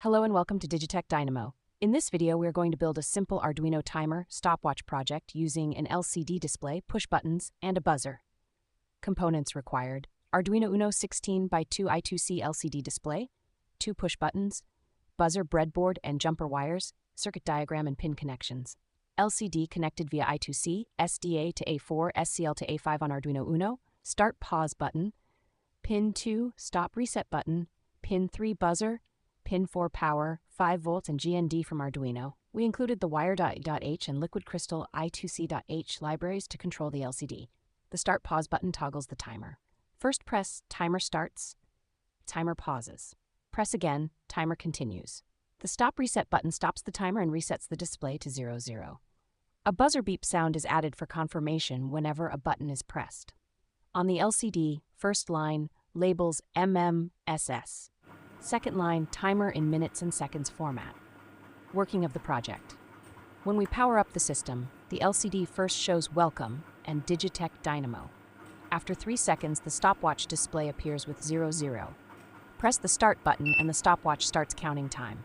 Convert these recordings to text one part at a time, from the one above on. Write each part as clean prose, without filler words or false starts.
Hello and welcome to Digitech Dynamo. In this video, we are going to build a simple Arduino timer stopwatch project using an LCD display, push buttons, and a buzzer. Components required: Arduino Uno 16 by 2 I2C LCD display, 2 push buttons, buzzer, breadboard, and jumper wires, circuit diagram and pin connections. LCD connected via I2C, SDA to A4, SCL to A5 on Arduino Uno, start pause button, pin 2 stop reset button, pin 3 buzzer, pin 4 power, 5 volts and GND from Arduino. We included the wire.h and liquid crystal I2C.h libraries to control the LCD. The start pause button toggles the timer. First press timer starts, timer pauses. Press again, timer continues. The stop reset button stops the timer and resets the display to 00. A buzzer beep sound is added for confirmation whenever a button is pressed. On the LCD, first line labels MMSS. Second line, timer in minutes and seconds format. Working of the project. When we power up the system, the LCD first shows Welcome and Digitech Dynamo. After 3 seconds, the stopwatch display appears with 00. Press the start button and the stopwatch starts counting time.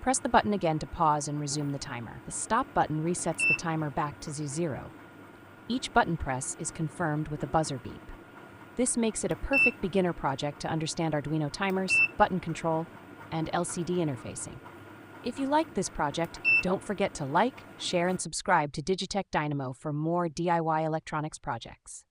Press the button again to pause and resume the timer. The stop button resets the timer back to 0. Each button press is confirmed with a buzzer beep. This makes it a perfect beginner project to understand Arduino timers, button control, and LCD interfacing. If you like this project, don't forget to like, share, and subscribe to Digitech Dynamo for more DIY electronics projects.